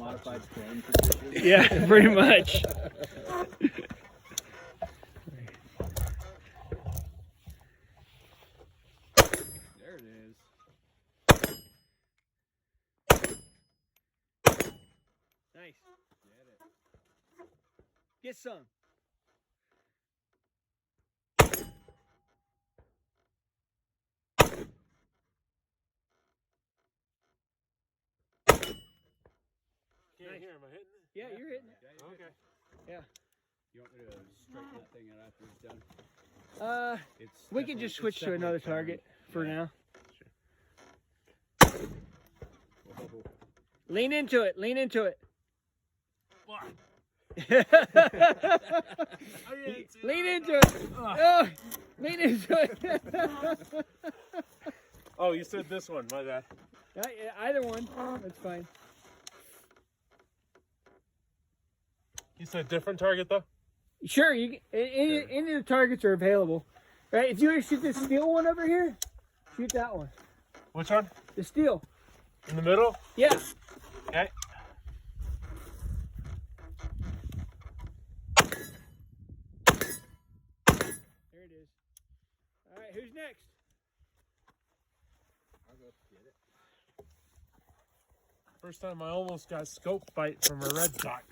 modified clone position. Yeah, pretty much. There it is. Nice. Get some. Can't hear. Am I hitting it? Yeah, you're hitting it. Okay. Yeah. You want me to straighten that thing out after it's done? It's We can just switch to another target for now. Lean into it. Lean into it. Lean into it. Oh, lean into it. Oh, you said this one. My bad. Either one. That's fine. You said different target though. Sure, you any of the targets are available. Right? If you want to shoot this steel one over here, shoot that one. Which one? The steel. In the middle. Yeah. Okay. There it is. All right, who's next? I'll go get it. First time I almost got scope bite from a red dot.